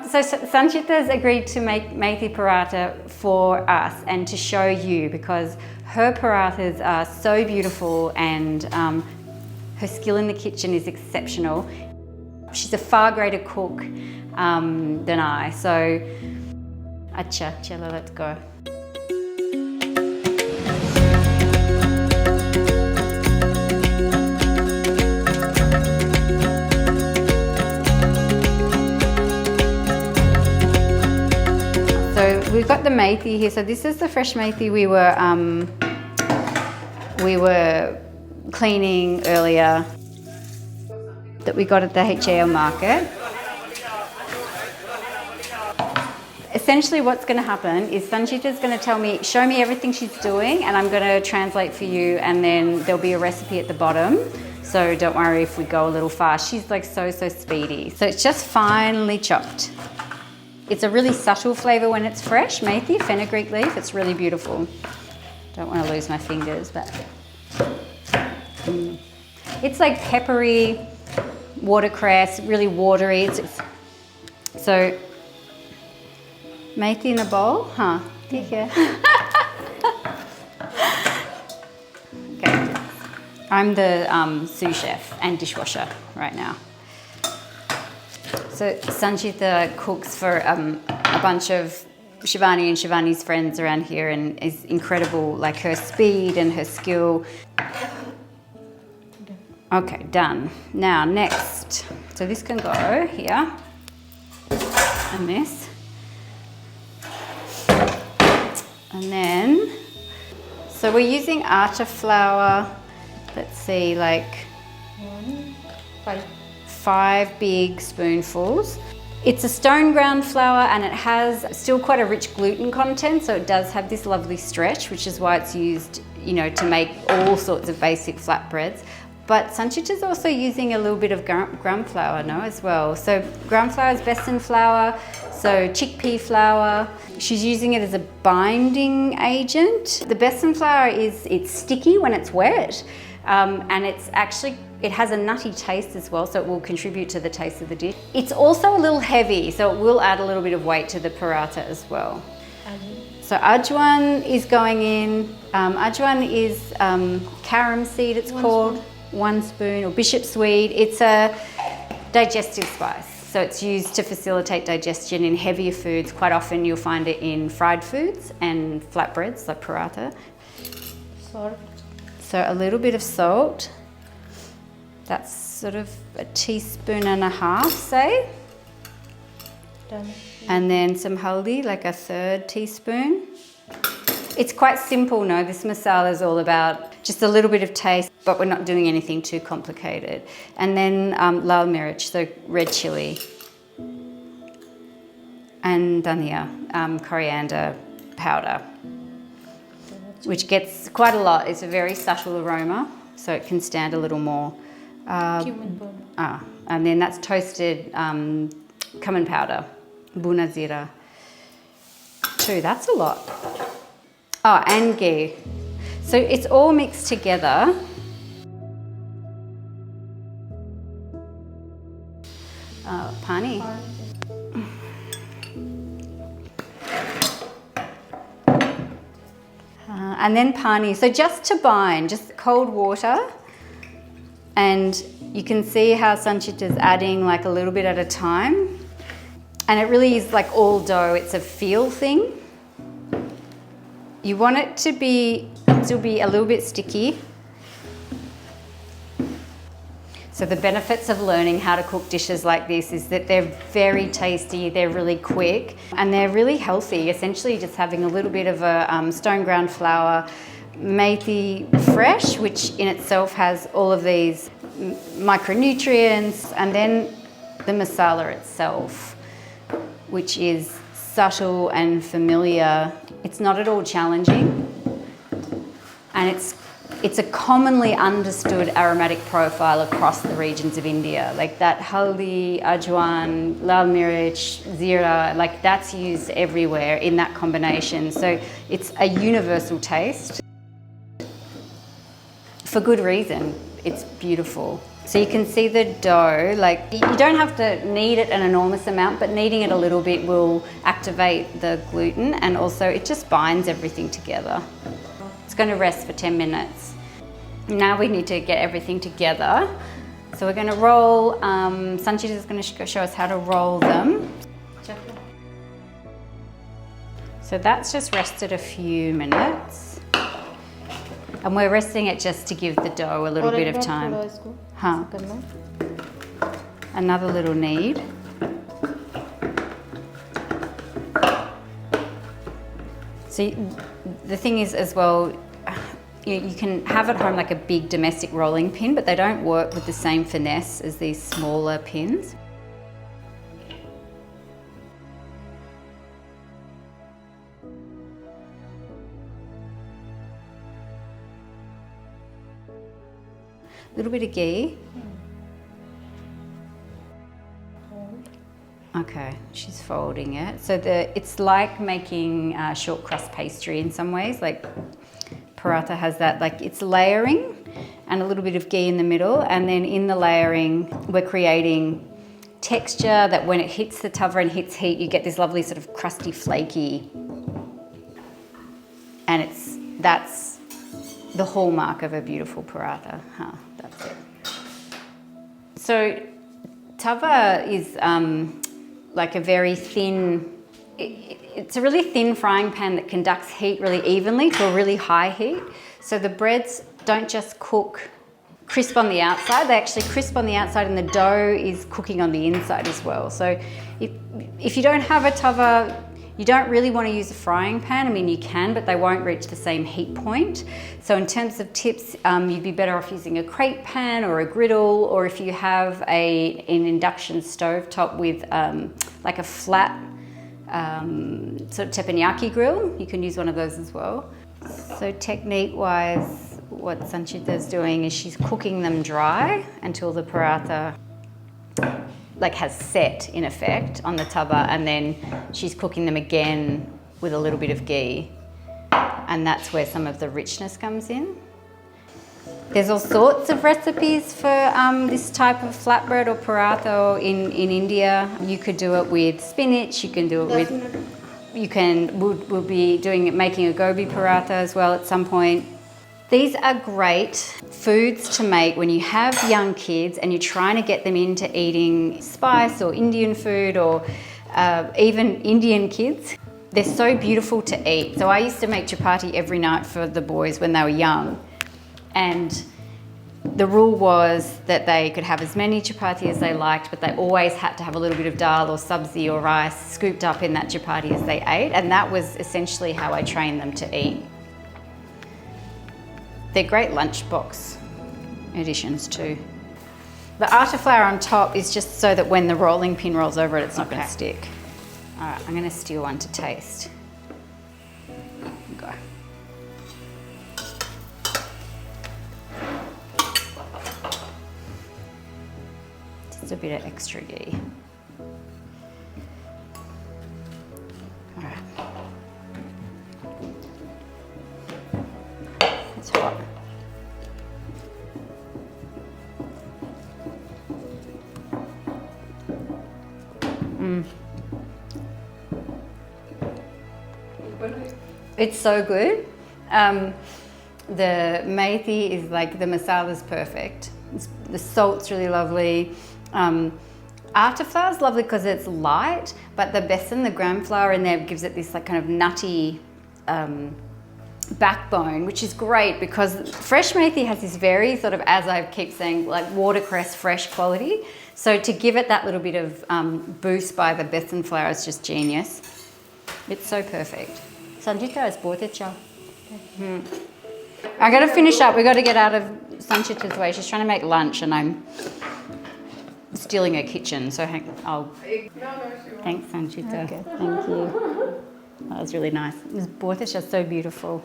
So Sanchita's agreed to make Methi paratha for us and to show you, because her parathas are so beautiful and her skill in the kitchen is exceptional. She's a far greater cook than I, so acha, chalo, let's go. So we've got the Methi here. So this is the fresh Methi we were cleaning earlier that we got at the HAL market. Essentially what's going to happen is Sanchita's going to show me everything she's doing, and I'm going to translate for you, and then there'll be a recipe at the bottom. So don't worry if we go a little fast. She's like so speedy. So it's just finely chopped. It's a really subtle flavour when it's fresh. Methi, fenugreek leaf, it's really beautiful. Don't want to lose my fingers, but it's like peppery, watercress, really watery. So Methi in a bowl, huh? Okay. I'm the sous chef and dishwasher right now. So Sanchita cooks for a bunch of Shivani and Shivani's friends around here, and is incredible, like her speed and her skill. Okay, done. Now next, so this can go here, and this. And then, so we're using atta flour, let's see, like 5 big spoonfuls. It's a stone ground flour, and it has still quite a rich gluten content, so it does have this lovely stretch, which is why it's used, you know, to make all sorts of basic flatbreads. But Sanchita's also using a little bit of gram flour, no, as well. So gram flour is besan flour, so chickpea flour. She's using it as a binding agent. The besan flour it's sticky when it's wet, and it has a nutty taste as well, so it will contribute to the taste of the dish. It's also a little heavy, so it will add a little bit of weight to the paratha as well. So ajwan is going in. Ajwan is carom seed, it's called. 1 spoon, or bishop's weed. It's a digestive spice, so it's used to facilitate digestion in heavier foods. Quite often you'll find it in fried foods and flatbreads like paratha. Salt. So a little bit of salt. That's sort of a teaspoon and a half, say. Done. And then some haldi, like a 1/3 teaspoon. It's quite simple, no? This masala is all about just a little bit of taste, but we're not doing anything too complicated. And then lal mirch, so red chili. And dhania, coriander powder, which gets quite a lot. It's a very subtle aroma, so it can stand a little more. Cumin powder. And then that's toasted cumin powder, buna zira. 2, that's a lot. Oh, and ghee. So it's all mixed together. Pani. And then pani. So just to bind, just cold water. And you can see how Sanchita's adding like a little bit at a time. And it really is like all dough, it's a feel thing. You want it to still be a little bit sticky. So the benefits of learning how to cook dishes like this is that they're very tasty, they're really quick, and they're really healthy. Essentially just having a little bit of a stone ground flour, Methi fresh, which in itself has all of these micronutrients, and then the masala itself, which is subtle and familiar. It's not at all challenging, and it's a commonly understood aromatic profile across the regions of India. Like that haldi, ajwan, lal mirch, zira, like that's used everywhere in that combination. So it's a universal taste. For good reason, it's beautiful. So you can see the dough, like you don't have to knead it an enormous amount, but kneading it a little bit will activate the gluten, and also it just binds everything together. It's going to rest for 10 minutes. Now we need to get everything together. So we're going to roll, Sanchita is going to show us how to roll them. So that's just rested a few minutes. And we're resting it just to give the dough a little bit of time. Huh. Another little knead. So the thing is as well, you can have at home like a big domestic rolling pin, but they don't work with the same finesse as these smaller pins. A little bit of ghee. Okay, she's folding it. So it's like making short crust pastry in some ways. Like paratha has that, like it's layering and a little bit of ghee in the middle. And then in the layering, we're creating texture that when it hits the tawa and hits heat, you get this lovely sort of crusty, flaky. And that's the hallmark of a beautiful paratha. Huh, that's it. So tawa is like a very thin, it's a really thin frying pan that conducts heat really evenly to a really high heat. So the breads don't just cook crisp on the outside, they actually crisp on the outside and the dough is cooking on the inside as well. So if you don't have a tawa, you don't really want to use a frying pan. I mean, you can, but they won't reach the same heat point. So in terms of tips, you'd be better off using a crepe pan or a griddle, or if you have an induction stove top with like a flat sort of teppanyaki grill, you can use one of those as well. So technique-wise, what Sanchita is doing is she's cooking them dry until the paratha like has set in effect on the tawa, and then she's cooking them again with a little bit of ghee, and that's where some of the richness comes in. There's all sorts of recipes for this type of flatbread or paratha in India. You could do it with spinach, you can do it with, we'll be making a gobi paratha as well at some point. These are great foods to make when you have young kids and you're trying to get them into eating spice or Indian food, or even Indian kids. They're so beautiful to eat. So I used to make chapati every night for the boys when they were young. And the rule was that they could have as many chapati as they liked, but they always had to have a little bit of dal or sabzi or rice scooped up in that chapati as they ate. And that was essentially how I trained them to eat. They're great lunchbox additions too. The atta flour on top is just so that when the rolling pin rolls over it, it's not going to stick. All right, I'm going to steal one to taste. Go. Just a bit of extra ghee. All right. It's hot. It's so good. The methi is like, the masala's perfect. The salt's really lovely. Atta flour is lovely because it's light, but the besan, the gram flour in there, gives it this like kind of nutty backbone, which is great because fresh methi has this very sort of, as I keep saying, like watercress fresh quality. So to give it that little bit of boost by the besan flour is just genius. It's so perfect. Sanchita is botecha. I got to finish up. We got to get out of Sanchita's way. She's trying to make lunch and I'm stealing her kitchen. So thanks, Sanchita. Okay. Thank you. That was really nice. This botecha is so beautiful.